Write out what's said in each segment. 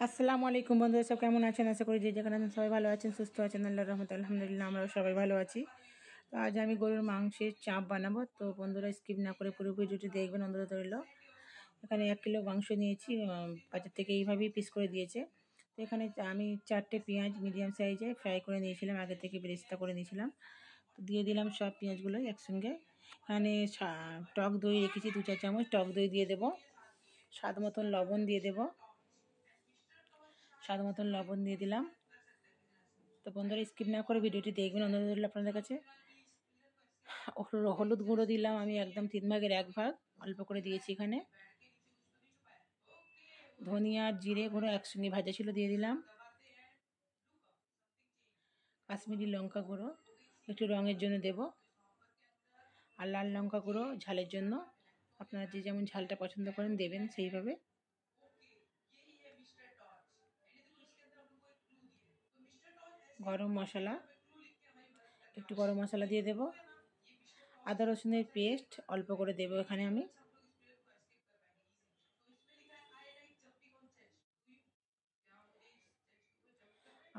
আসসালামু আলাইকুম বন্ধুরা, সব কেমন আছেন? আশা করি যে যেখানে আছেন সবাই ভালো আছেন, সুস্থ আছেন। আল্লাহর রহমতে আলহামদুলিল্লাহ আমরাও সবাই ভালো আছি। তো আজ আমি গরুর মাংসের চাপ বানাবো, তো বন্ধুরা স্কিপ না করে পুরো ভিডিওটি দেখবেন অনুরোধ রইল। এখানে 1 কিলো মাংস নিয়েছি, বাজার থেকে এইভাবেই পিস করে দিয়েছে। তো এখানে আমি 4টে পেঁয়াজ মিডিয়াম সাইজে ফ্রাই করে নিয়েছিলাম, আগে থেকে বেরেস্তা করে নিয়েছিলাম। তো দিয়ে দিলাম সব পেঁয়াজগুলো একসঙ্গে। এখানে টক দই রেখেছি 2-4 চামচ, টক দই দিয়ে দেবো। স্বাদ মতন লবণ দিয়ে দেবো, স্বাদ মতন লবণ দিয়ে দিলাম। তো বন্ধুরা স্কিপ না করে ভিডিওটি দেখবেন অনুরোধ রইল আপনাদের কাছে। হলুদ গুঁড়ো দিলাম আমি একদম 3 ভাগের 1 ভাগ, অল্প করে দিয়েছি এখানে। ধনিয়া আর জিরে গুঁড়ো একসঙ্গে ভাজা ছিল দিয়ে দিলাম। কাশ্মীরি লঙ্কা গুঁড়ো একটু রঙের জন্য দেব, আর লাল লঙ্কা গুঁড়ো ঝালের জন্য। আপনারা যে যেমন ঝালটা পছন্দ করেন দেবেন সেইভাবে। গরম মশলা, একটু গরম মশলা দিয়ে দেব। আদা রসুনের পেস্ট অল্প করে দেব এখানে আমি।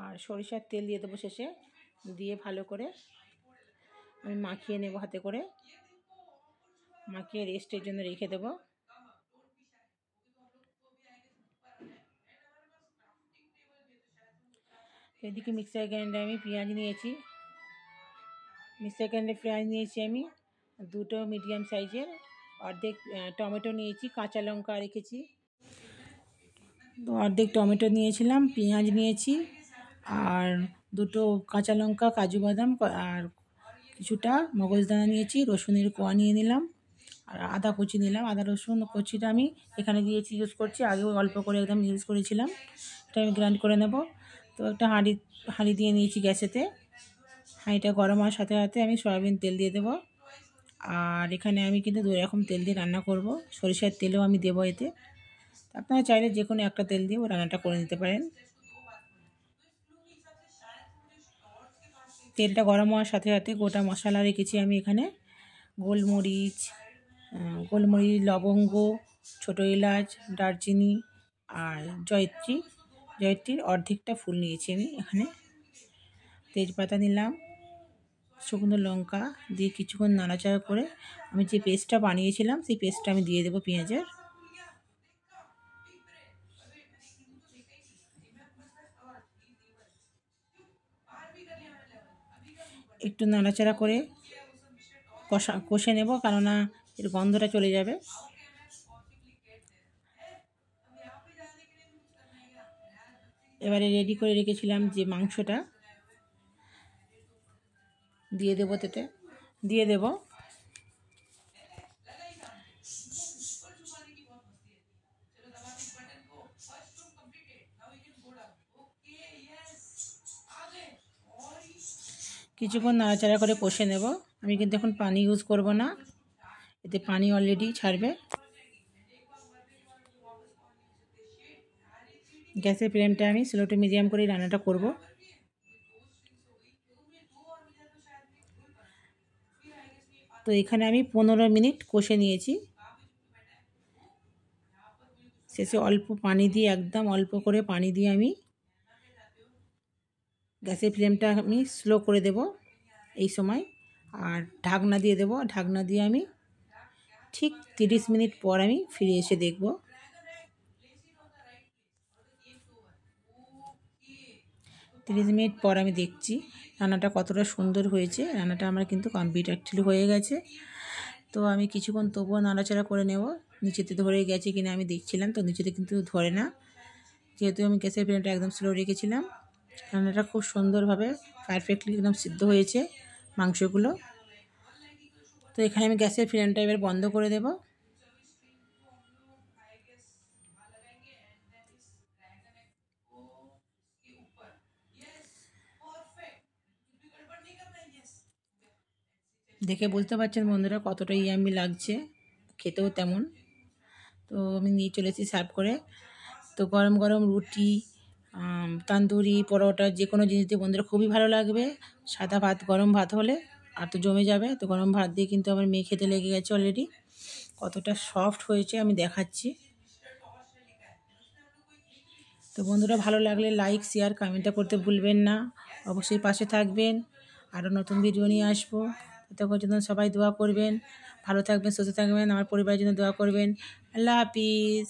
আর সরিষার তেল দিয়ে দেবো শেষে, দিয়ে ভালো করে আমি মাখিয়ে নেব হাতে করে, মাখিয়ে রেস্টের জন্য রেখে দেব। এদিকে মিক্সার গ্রাইন্ডারে আমি পেঁয়াজ নিয়েছি, মিক্সার গ্রাইন্ডারে পেঁয়াজ নিয়েছি আমি 2টো মিডিয়াম সাইজের, অর্ধেক টমেটো নিয়েছি, কাঁচা লঙ্কা রেখেছি। তো অর্ধেক টমেটো নিয়েছিলাম, পেঁয়াজ নিয়েছি, আর 2টো কাঁচা লঙ্কা, কাজু বাদাম, আর কিছুটা মগজদানা নিয়েছি, রসুনের কোয়া নিয়ে নিলাম, আর আদা কুচি নিলাম। আদা রসুন কুচিটা আমি এখানে দিয়েছি, ইউজ করছি, আগেও অল্প করে একদম ইউজ করেছিলাম। এটা আমি গ্রাইন্ড করে নেব। তো একটা হাঁড়ি দিয়ে নিয়েছি গ্যাসেতে, হাঁড়িটা গরম হওয়ার সাথে সাথে আমি সয়াবিন তেল দিয়ে দেবো। আর এখানে আমি কিন্তু 2 রকম তেল দিয়ে রান্না করব, সরিষার তেলও আমি দেবো এতে। আপনারা চাইলে যে কোনো একটা তেল দিয়েও রান্নাটা করে নিতে পারেন। তেলটা গরম হওয়ার সাথে সাথে গোটা মশলা রেখেছি আমি এখানে, গোলমরিচ, লবঙ্গ, ছোটো এলাচ, দারচিনি, আর জয়ত্রীর অর্ধেকটা ফুল নিয়েছি আমি এখানে। তেজপাতা নিলাম, শুকনো লঙ্কা দিয়ে কিছুক্ষণ নাড়াচাড়া করে আমি যে পেস্টটা বানিয়েছিলাম সেই পেস্টটা আমি দিয়ে দেবো পেঁয়াজের। একটু নাড়াচাড়া করে কষে নেব, কেননা এর গন্ধটা চলে যাবে। এবারে রেডি করে রেখেছিলাম যে মাংসটা দিয়ে দেবো, দিয়ে দেব। কিছুক্ষণ নাড়াচাড়া করে কষে নেব। আমি কিন্তু এখন পানি ইউজ করব না, এতে পানি অলরেডি ছাড়বে। গ্যাসের ফ্লেমটা আমি স্লো টু মিডিয়াম করে রান্নাটা করব। তো এখানে আমি 15 মিনিট কষে নিয়েছি। শেষে অল্প পানি দিয়ে, একদম অল্প করে পানি দিয়ে আমি গ্যাসের ফ্লেমটা আমি স্লো করে দেব এই সময়, আর ঢাকনা দিয়ে দেব। ঢাকনা দিয়ে আমি ঠিক 30 মিনিট পর আমি ফিরে এসে দেখব। 30 মিনিট পর আমি দেখছি রান্নাটা কতটা সুন্দর হয়েছে। রান্নাটা আমার কিন্তু কমপ্লিট অ্যাকচুয়ালি হয়ে গেছে। তো আমি কিছুক্ষণ তবুও নাড়াচাড়া করে নেব, নিচেতে ধরে গেছে কিনা আমি দেখছিলাম। তো নিচেতে কিন্তু ধরে না, যেহেতু আমি গ্যাসের ফ্লেমটা একদম স্লো রেখেছিলাম। রান্নাটা খুব সুন্দরভাবে পারফেক্টলি একদম সিদ্ধ হয়েছে মাংসগুলো। তো এখানে আমি গ্যাসের ফ্লেমটা এবার বন্ধ করে দেব। দেখে বুঝতে পারছেন বন্ধুরা কতটা ইয়াম্মি লাগছে, খেতেও তেমন। তো আমি নিয়ে চলে এসেছি সার্ভ করে। তো গরম গরম রুটি, তান্দুরি, পরোটা, যে কোনো জিনিস দিয়ে বন্ধুরা খুবই ভালো লাগবে। সাদা ভাত, গরম ভাত হলে আর তো জমে যাবে। তো গরম ভাত দিয়ে কিন্তু আমার মেয়ে খেতে লেগে গেছে অলরেডি। কতটা সফট হয়েছে আমি দেখাচ্ছি। তো বন্ধুরা, ভালো লাগলে লাইক শেয়ার কমেন্টটা করতে ভুলবেন না। অবশ্যই পাশে থাকবেন। আরও নতুন ভিডিও নিয়ে আসবো। ততক্ষণ জন্য সবাই দোয়া করবেন। ভালো থাকবেন, সুস্থ থাকবেন, আমার পরিবারের জন্য দোয়া করবেন। আল্লাহ হাফিজ।